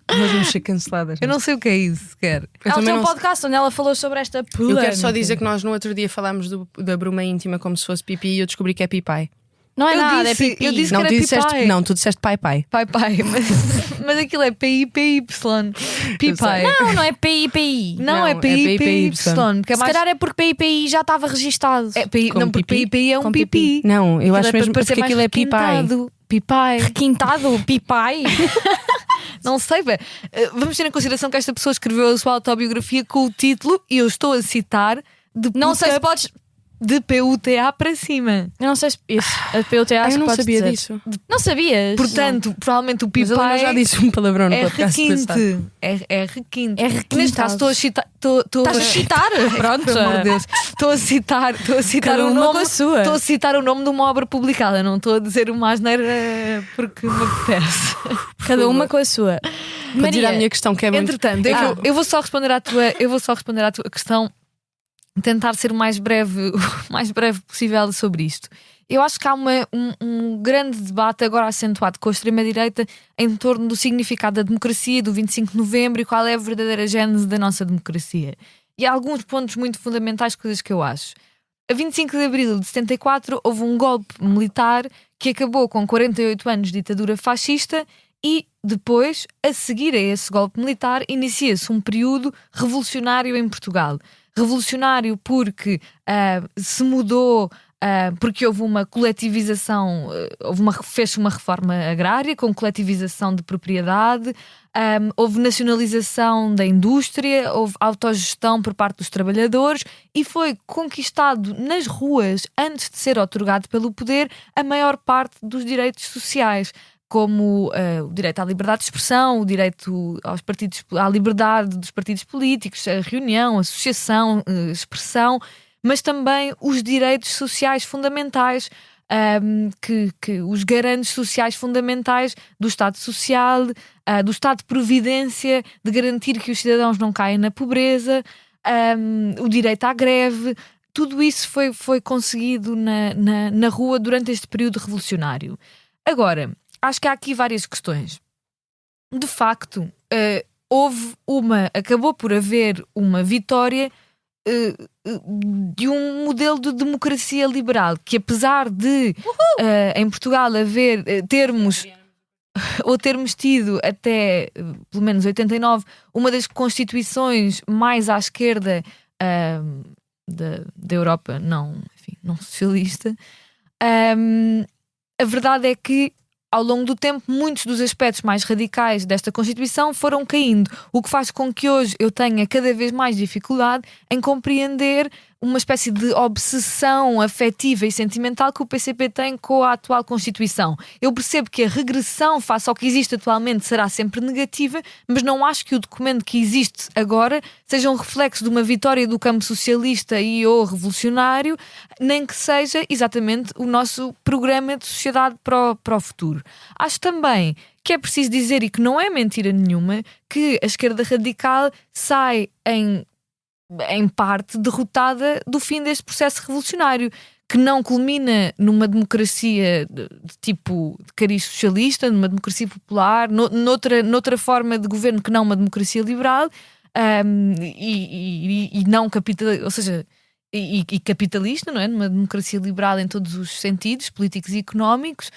Nós vamos ser canceladas. Eu não sei o que é isso sequer. Ela tem um podcast onde ela falou sobre esta Eu quero só dizer que nós no outro dia falámos da bruma íntima como se fosse pipi, e eu descobri que é pipai. Não é nada, é disse- pipi. eu disse- Não, que era pipai. não, tu disseste pai. Pai, mas aquilo é PI-PY. Pipai. Não é PI. Não, é Não, é PI-PY. PI. Que é Se mais... calhar é porque PI já estava registado. É PI... Como Não, porque pipi? PI é um Com pipi. Não, eu Aquilo acho é para mesmo parecer porque mais aquilo é pipai. requintado. Pipai. Requintado, pipai. Não sei, bem. Vamos ter em consideração que esta pessoa escreveu a sua autobiografia com o título, e eu estou a citar, de Não sei se puta podes. de PUTA para cima. Eu não sei se isso. A PUTA Eu acho que não podes sabia dizer. disso. Não sabias? Portanto, provavelmente o Mas ele pipai já disse um palavrão no é podcast passado. requinte. É requinte. É requintado. Neste caso estou a citar. Estás a citar? Pronto. Pelo amor de Deus. Estou a citar Cada o uma nome. com a sua. Estou a citar o nome de uma obra publicada. Não estou a dizer uma asneira porque me apetece. Cada uma com a sua. Para dizer a minha questão, que é muito... Entretanto, eu vou só responder à tua questão, tentar ser o mais breve possível sobre isto. Eu acho que há um grande debate agora acentuado com a extrema-direita em torno do significado da democracia, do 25 de novembro, e qual é a verdadeira gênese da nossa democracia. E há alguns pontos muito fundamentais, coisas que eu acho. a 25 de abril de 74 houve um golpe militar que acabou com 48 anos de ditadura fascista e depois, a seguir a esse golpe militar, inicia-se um período revolucionário em Portugal. Revolucionário porque se mudou, porque houve uma coletivização, fez-se uma reforma agrária com coletivização de propriedade, houve nacionalização da indústria, houve autogestão por parte dos trabalhadores e foi conquistado nas ruas, antes de ser otorgado pelo poder, a maior parte dos direitos sociais, como o direito à liberdade de expressão, o direito à liberdade dos partidos políticos, a reunião, a associação, a expressão, mas também os direitos sociais fundamentais, que os garantes sociais fundamentais do Estado Social, do Estado de Providência, de garantir que os cidadãos não caem na pobreza, o direito à greve. Tudo isso foi conseguido na rua durante este período revolucionário. Agora, acho que há aqui várias questões. De facto, acabou por haver uma vitória de um modelo de democracia liberal que, apesar de em Portugal termos tido até pelo menos 89 uma das constituições mais à esquerda da Europa não socialista, a verdade é que ao longo do tempo, muitos dos aspectos mais radicais desta Constituição foram caindo, o que faz com que hoje eu tenha cada vez mais dificuldade em compreender uma espécie de obsessão afetiva e sentimental que o PCP tem com a atual Constituição. Eu percebo que a regressão face ao que existe atualmente será sempre negativa, mas não acho que o documento que existe agora seja um reflexo de uma vitória do campo socialista ou revolucionário, nem que seja exatamente o nosso programa de sociedade para o futuro. Acho também que é preciso dizer, e que não é mentira nenhuma, que a esquerda radical sai em parte derrotada do fim deste processo revolucionário, que não culmina numa democracia de tipo de cariz socialista, numa democracia popular, noutra forma de governo que não uma democracia liberal, e não capitalista, ou seja, e capitalista, não é? Numa democracia liberal em todos os sentidos, políticos e económicos.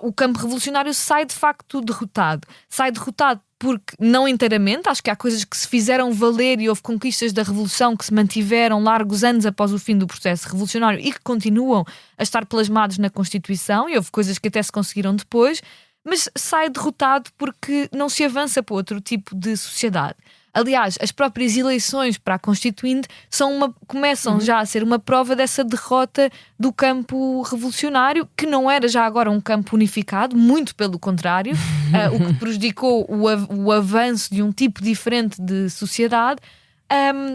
O campo revolucionário sai de facto derrotado. Sai derrotado porque, não inteiramente, acho que há coisas que se fizeram valer e houve conquistas da Revolução que se mantiveram largos anos após o fim do processo revolucionário e que continuam a estar plasmados na Constituição, e houve coisas que até se conseguiram depois, mas sai derrotado porque não se avança para outro tipo de sociedade. Aliás, as próprias eleições para a Constituinte começam já a ser uma prova dessa derrota do campo revolucionário, que não era já agora um campo unificado, muito pelo contrário, o que prejudicou o avanço de um tipo diferente de sociedade.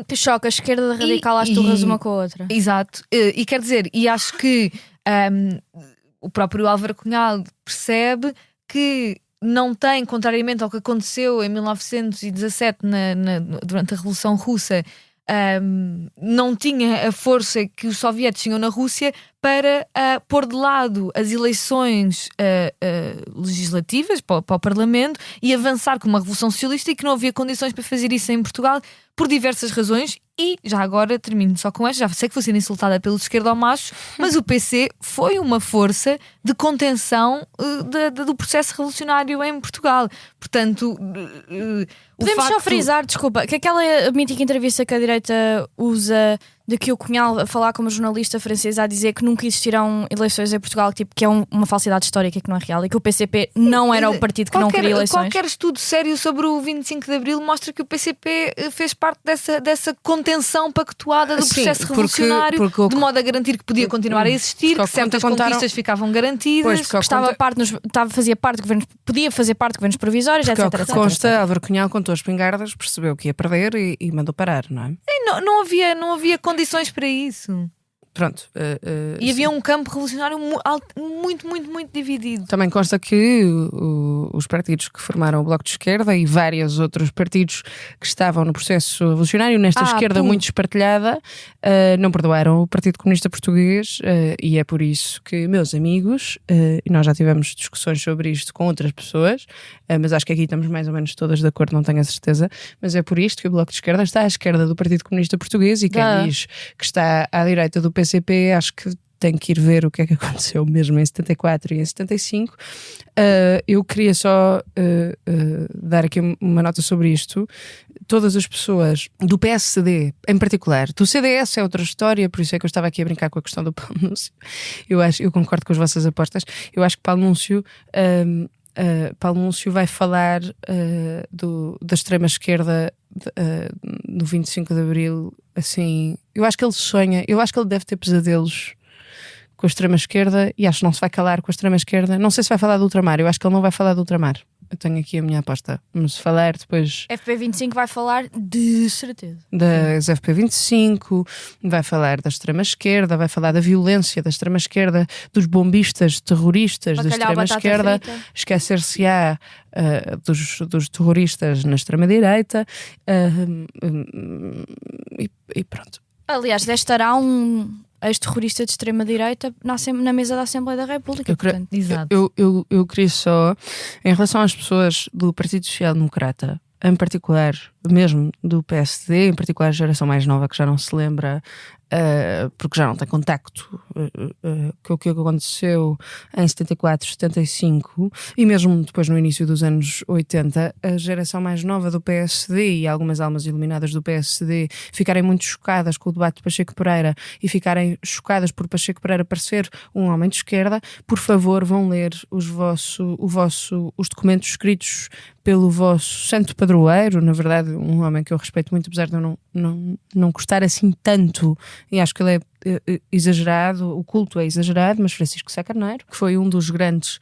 Que choca, a esquerda radical às turras uma com a outra. Exato, e quer dizer, e acho que o próprio Álvaro Cunhal percebe que não tem, contrariamente ao que aconteceu em 1917 durante a Revolução Russa, não tinha a força que os soviéticos tinham na Rússia para pôr de lado as eleições legislativas para o Parlamento e avançar com uma revolução socialista, e que não havia condições para fazer isso em Portugal por diversas razões. E já agora termino só com esta, já sei que vou ser insultada pelos esquerdomachos, mas o PC foi uma força de contenção do processo revolucionário em Portugal. Portanto, podemos só frisar, desculpa, que aquela mítica entrevista que a direita usa de que o Cunhal a falar como jornalista francês a dizer que nunca existirão eleições em Portugal, tipo, que é uma falsidade histórica, que não é real, e que o PCP não era o partido que não queria eleições. Qualquer estudo sério sobre o 25 de Abril mostra que o PCP fez parte dessa contenção pactuada do processo revolucionário, de modo a garantir que podia continuar a existir, que certas conquistas ficavam garantidas, fazia parte de governos, podia fazer parte de governos provisórios, etc. Consta, Álvaro Cunhal contou as pingardas, percebeu que ia perder e mandou parar, não é? Não havia condições para isso. pronto. E havia um campo revolucionário muito, muito, muito dividido. Também consta que os partidos que formaram o Bloco de Esquerda e vários outros partidos que estavam no processo revolucionário, nesta esquerda muito espartilhada, não perdoaram o Partido Comunista Português, e é por isso que, meus amigos, e nós já tivemos discussões sobre isto com outras pessoas, mas acho que aqui estamos mais ou menos todas de acordo, não tenho a certeza, mas é por isto que o Bloco de Esquerda está à esquerda do Partido Comunista Português, e quem diz que está à direita do PCP, acho que tem que ir ver o que é que aconteceu mesmo em 74 e em 75. Eu queria só dar aqui uma nota sobre isto. Todas as pessoas do PSD, em particular, do CDS é outra história, por isso é que eu estava aqui a brincar com a questão do Paulo Núncio. Eu concordo com as vossas apostas. Eu acho que Paulo Núncio vai falar da extrema-esquerda no 25 de Abril, assim. Eu acho que ele sonha, eu acho que ele deve ter pesadelos com a extrema-esquerda, e acho que não se vai calar com a extrema-esquerda. Não sei se vai falar do ultramar, eu acho que ele não vai falar do ultramar. Eu tenho aqui a minha aposta. Mas se falar depois... FP25 vai falar de certeza. Das FP25, vai falar da extrema-esquerda, vai falar da violência da extrema-esquerda, dos bombistas terroristas da extrema-esquerda, esquecer-se-á dos terroristas na extrema-direita, e pronto. Aliás, estará um ex-terrorista de extrema-direita na mesa da Assembleia da República. Exato. Eu queria só, em relação às pessoas do Partido Social Democrata, em particular, mesmo do PSD, em particular a geração mais nova que já não se lembra, porque já não tem contacto com o que aconteceu em 74, 75 e mesmo depois no início dos anos 80, a geração mais nova do PSD e algumas almas iluminadas do PSD ficarem muito chocadas com o debate de Pacheco Pereira e ficarem chocadas por Pacheco Pereira parecer um homem de esquerda. Por favor, vão ler os documentos escritos pelo vosso santo padroeiro, na verdade um homem que eu respeito muito, apesar de eu não gostar assim tanto, e acho que ele é exagerado, o culto é exagerado, mas Francisco Sá Carneiro, que foi um dos grandes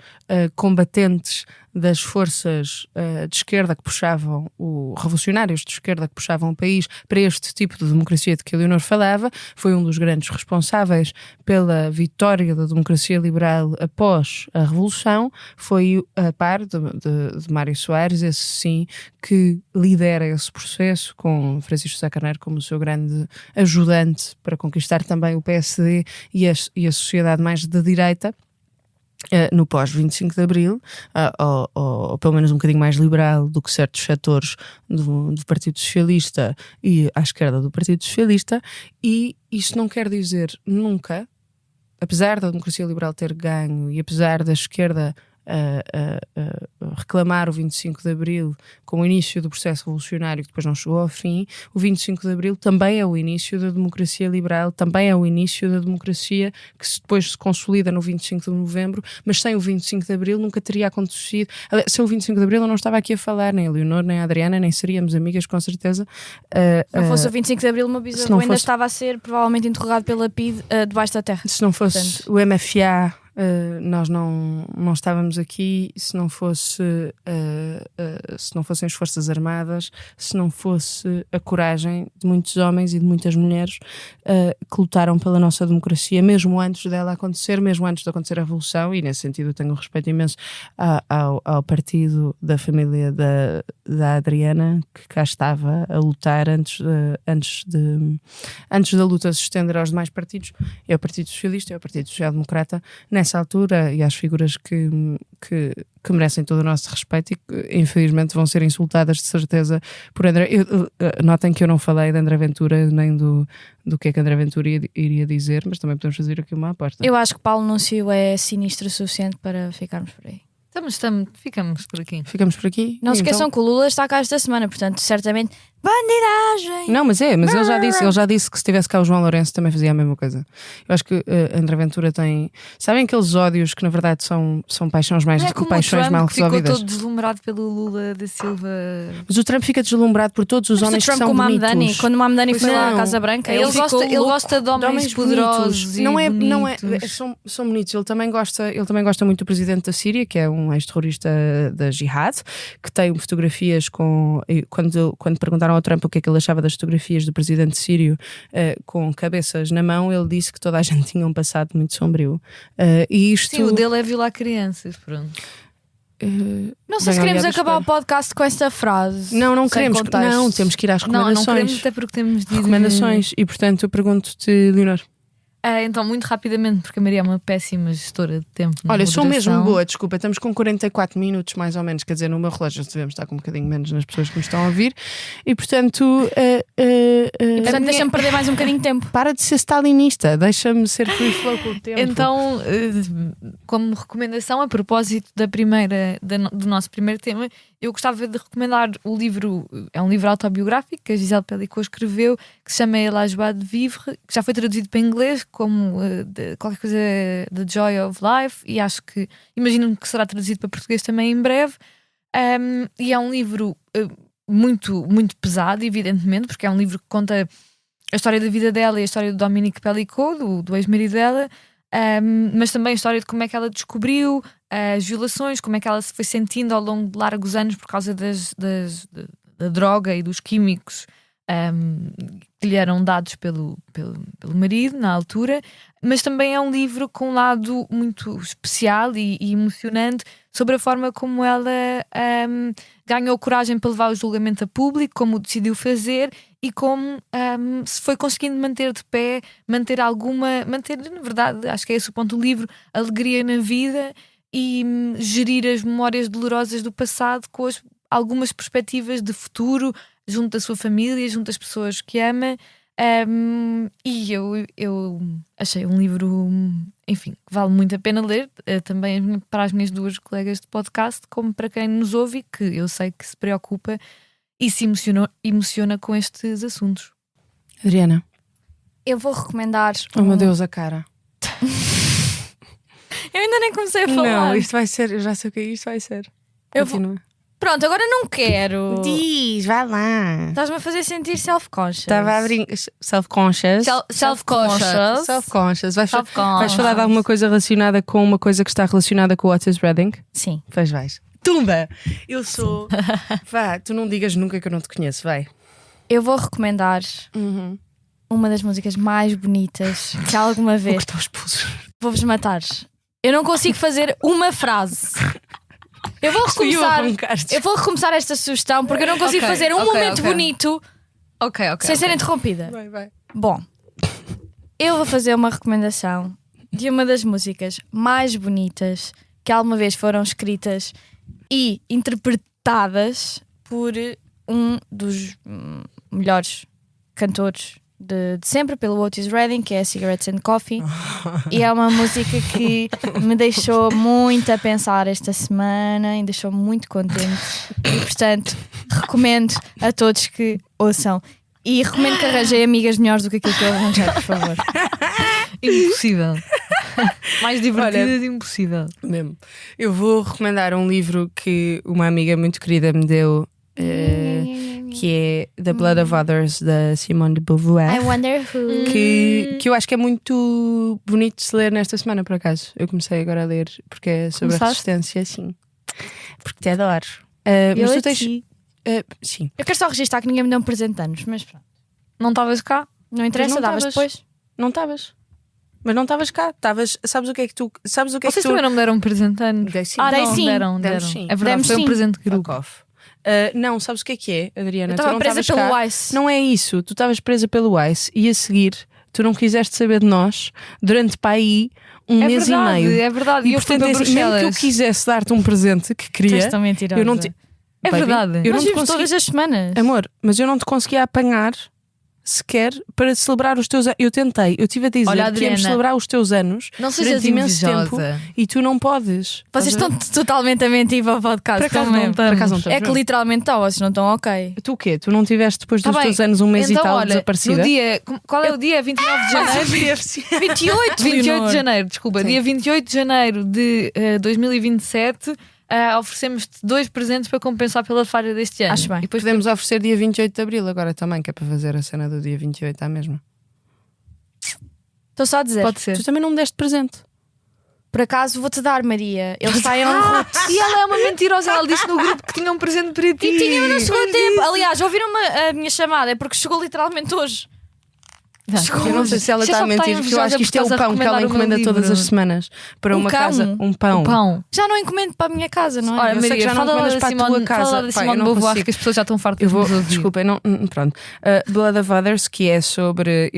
combatentes das forças de esquerda que puxavam, revolucionários de esquerda que puxavam o país para este tipo de democracia de que a Leonor falava, foi um dos grandes responsáveis pela vitória da democracia liberal após a Revolução, foi a par de Mário Soares, esse sim, que lidera esse processo, com Francisco Sá Carneiro como o seu grande ajudante para conquistar também o PSD e a sociedade mais da direita. No pós-25 de Abril, ou pelo menos um bocadinho mais liberal do que certos setores do Partido Socialista e à esquerda do Partido Socialista, e isto não quer dizer nunca, apesar da democracia liberal ter ganho e apesar da esquerda reclamar o 25 de Abril como o início do processo revolucionário que depois não chegou ao fim, o 25 de Abril também é o início da democracia liberal, também é o início da democracia que depois se consolida no 25 de Novembro, mas sem o 25 de Abril nunca teria acontecido. Sem o 25 de Abril eu não estava aqui a falar, nem a Leonor, nem a Adriana, nem seríamos amigas com certeza. Se não fosse o 25 de Abril, o meu bisavô ainda estava a ser provavelmente interrogado pela PIDE debaixo da terra. Se não fosse o MFA, nós não estávamos aqui, se não fossem as Forças Armadas, se não fosse a coragem de muitos homens e de muitas mulheres que lutaram pela nossa democracia, mesmo antes dela acontecer, mesmo antes de acontecer a Revolução, e nesse sentido eu tenho um respeito imenso ao partido da família da Adriana, que cá estava a lutar antes da luta se estender aos demais partidos. É o Partido Socialista, é o Partido Social Democrata, nessa altura, e às figuras que merecem todo o nosso respeito e que infelizmente vão ser insultadas de certeza por André. Notem que eu não falei de André Ventura nem do que é que André Ventura iria dizer, mas também podemos fazer aqui uma aposta. Eu acho que Paulo Núncio é sinistro o suficiente para ficarmos por aí. Ficamos por aqui. Ficamos por aqui. Não se esqueçam que o Lula está cá esta semana, portanto, certamente bandidagem! Não, mas ele já disse que se tivesse cá o João Lourenço também fazia a mesma coisa. Eu acho que André Ventura tem... Sabem aqueles ódios que na verdade são paixões mais do que paixões mal resolvidas? Ficou todo deslumbrado pelo Lula da Silva. Mas o Trump fica deslumbrado por todos os homens que são bonitos. Quando o Mamdani foi lá à Casa Branca, ele gosta de homens poderosos. Não é, são bonitos. Ele também gosta muito do presidente da Síria, que é um um ex-terrorista da Jihad, que tem fotografias com... Quando perguntaram ao Trump o que é que ele achava das fotografias do presidente sírio com cabeças na mão, ele disse que toda a gente tinha um passado muito sombrio. E isto... Sim, o dele é violar crianças, pronto. Não sei se queremos acabar o podcast com esta frase. Não sem queremos. contexto. Não, temos que ir às recomendações. Não queremos, até porque temos de recomendações. E portanto eu pergunto-te, Leonor. Então, muito rapidamente, porque a Maria é uma péssima gestora de tempo. Olha, sou moderação. mesmo boa, desculpa, estamos com 44 minutos mais ou menos, quer dizer, no meu relógio devemos estar com um bocadinho menos nas pessoas que nos estão a ouvir. E portanto, deixa-me perder mais um bocadinho de tempo. para de ser stalinista, deixa-me ser free flow com o tempo. Então, como recomendação, a propósito do nosso primeiro tema, eu gostava de recomendar o livro, é um livro autobiográfico que a Gisèle Pellicot escreveu, que se chama La Joie de Vivre, que já foi traduzido para inglês como qualquer coisa The Joy of Life, e imagino que será traduzido para português também em breve. E é um livro muito, muito pesado, evidentemente, porque é um livro que conta a história da vida dela e a história do Dominique Pellicot, do ex-marido dela, mas também a história de como é que ela descobriu as violações, como é que ela se foi sentindo ao longo de largos anos por causa da droga e dos químicos que lhe eram dados pelo marido na altura. Mas também é um livro com um lado muito especial e emocionante sobre a forma como ela ganhou coragem para levar o julgamento a público, como o decidiu fazer e como se foi conseguindo manter de pé, manter, na verdade, acho que é esse o ponto do livro, alegria na vida e gerir as memórias dolorosas do passado com algumas perspectivas de futuro junto da sua família, junto das pessoas que ama. E eu achei um livro, enfim, que vale muito a pena ler, também para as minhas duas colegas de podcast, como para quem nos ouve, que eu sei que se preocupa e se emociona com estes assuntos. Adriana. Eu vou recomendar. Oh meu Deus, a cara. Eu ainda nem comecei a falar. Não, isto vai ser, eu já sei o que isto vai ser. Continua. Pronto, agora não quero. Diz, vai lá. Estás-me a fazer sentir self-conscious. Estava a brincar. Self-conscious. Self-conscious. Self-conscious. Vais falar de alguma coisa relacionada com uma coisa que está relacionada com o Otis Redding? Sim. Pois vais. Tumba! Eu sou. Vá, tu não digas nunca que eu não te conheço, vai. Eu vou recomendar uma das músicas mais bonitas que alguma vez. Vou-vos matar. Eu não consigo fazer uma frase. Eu vou recomeçar esta sugestão porque eu não consigo fazer um momento bonito sem ser interrompida. Vai. Bom, eu vou fazer uma recomendação de uma das músicas mais bonitas que alguma vez foram escritas e interpretadas por um dos melhores cantores de sempre, pelo Otis Redding, que é Cigarettes and Coffee. E é uma música que me deixou muito a pensar esta semana e deixou muito contente. E portanto, recomendo a todos que ouçam. E recomendo que arranjem amigas melhores do que aquilo que eu arranjei, por favor. Impossível. Mais divertidas, impossível. Mesmo. Eu vou recomendar um livro que uma amiga muito querida me deu, que é The Blood of Others, da Simone de Beauvoir. I wonder who. Que eu acho que é muito bonito de se ler nesta semana, por acaso. Eu comecei agora a ler porque é sobre a resistência, sim. Porque te adoro. Mas tu tens. Sim. Eu quero só registrar que ninguém me deu um presente de anos, mas pronto. Não estavas cá? Não interessa, davas depois. Não estavas. Mas não estavas cá. Sabes o que é que tu. Vocês também não me deram um presente de anos? Dei sim. Dei sim. Deram. Sim. É verdade, foi um presente de grupo. Não, sabes o que é, Adriana? Eu estava presa pelo ICE. Não é isso, tu estavas presa pelo ICE e a seguir tu não quiseste saber de nós durante para aí mês e meio. É verdade, e eu fui portanto, para mesmo Bruxelas. que eu quisesse dar-te um presente que queria, eu não te... É verdade. Eu Nós não te vimos todas as semanas. Amor, mas eu não te conseguia apanhar sequer para celebrar os teus anos. Eu tentei, eu tive a dizer Olha, que íamos celebrar os teus anos não sejas durante imenso tempo invejosa. e tu não podes. Vocês estão totalmente a mentir para o podcast. Por acaso estão não mesmo. estamos. Por acaso não estamos, É que não. literalmente estão, vocês não estão ok. Tu o quê? Tu não tiveste depois dos Tá bem. teus anos um mês Então, e tal olha, desaparecida? no dia, qual é o dia? 29 de janeiro? 28 de janeiro, desculpa. Sim. Dia 28 de janeiro de 2027. Oferecemos-te 2 presentes para compensar pela falha deste ano. Acho bem. E depois Podemos oferecer dia 28 de Abril agora também, que é para fazer a cena do dia 28 à mesma. Estou só a dizer. pode ser. Tu também não me deste presente. Por acaso vou-te dar, Maria. Eles saem en route. E ela é uma mentirosa. Ela disse no grupo que tinha um presente para ti. E tinha no segundo tempo. Aliás, ouviram a minha chamada? É porque chegou literalmente hoje. Eu não sei se ela está a mentir, porque eu acho que isto é o pão que ela encomenda todas as semanas para uma casa. Um pão. Já não encomendo para a minha casa, não é? Olha, Maria, já não encomendas para a tua casa. Fala da Simone de Beauvoir, que as pessoas já estão fartas de nos ouvir. Desculpem, pronto. Blood of Others, que é sobre.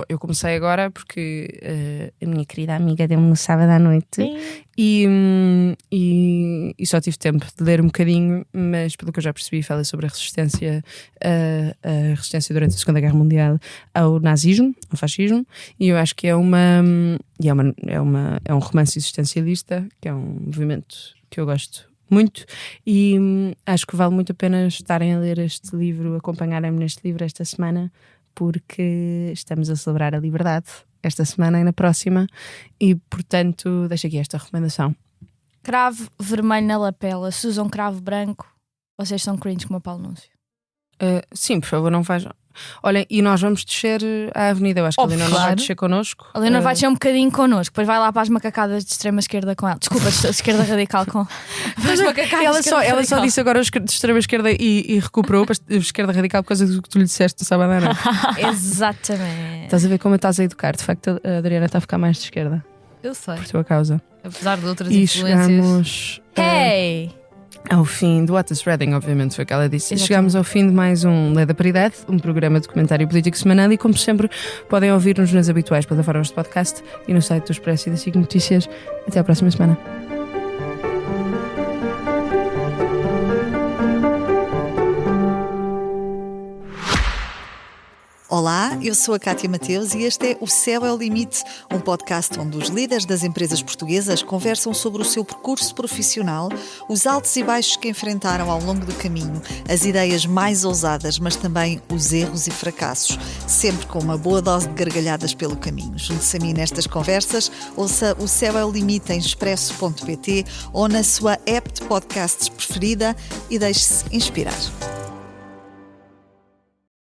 Eu comecei agora porque a minha querida amiga deu-me no sábado à noite. E só tive tempo de ler um bocadinho, mas pelo que eu já percebi, fala sobre a resistência durante a Segunda Guerra Mundial ao nazismo, ao fascismo, e eu acho que é um romance existencialista, que é um movimento que eu gosto muito, e acho que vale muito a pena estarem a ler este livro, acompanharem-me neste livro esta semana, porque estamos a celebrar a liberdade esta semana e na próxima, e portanto deixo aqui esta recomendação. Cravo vermelho na lapela. Se usam cravo branco, vocês são cringe como a Paulo Núncio. Sim, por favor, não vejam. Olhem, e nós vamos descer à avenida. Eu acho que a Leonor vai descer connosco. A Leonor vai descer um bocadinho connosco, depois vai lá para as macacadas de extrema esquerda com ela. Desculpa, de esquerda radical com ela só disse agora de extrema esquerda e recuperou para a esquerda radical por causa do que tu lhe disseste no sábado à noite. Exatamente. Estás a ver como estás a educar. De facto, a Adriana está a ficar mais de esquerda. Eu sei. Por tua causa. Apesar de outras chegamos influências. ao fim do What is Reading, obviamente foi o que ela disse. Exatamente. Chegamos ao fim de mais um Lei da Paridade, um programa de comentário político semanal, e como sempre podem ouvir-nos nas habituais plataformas de podcast e no site do Expresso e da SIC Notícias. Até à próxima semana. Olá, eu sou a Cátia Mateus e este é O Céu é o Limite, um podcast onde os líderes das empresas portuguesas conversam sobre o seu percurso profissional, os altos e baixos que enfrentaram ao longo do caminho, as ideias mais ousadas, mas também os erros e fracassos, sempre com uma boa dose de gargalhadas pelo caminho. Junte-se a mim nestas conversas, ouça O Céu é o Limite em expresso.pt ou na sua app de podcasts preferida e deixe-se inspirar.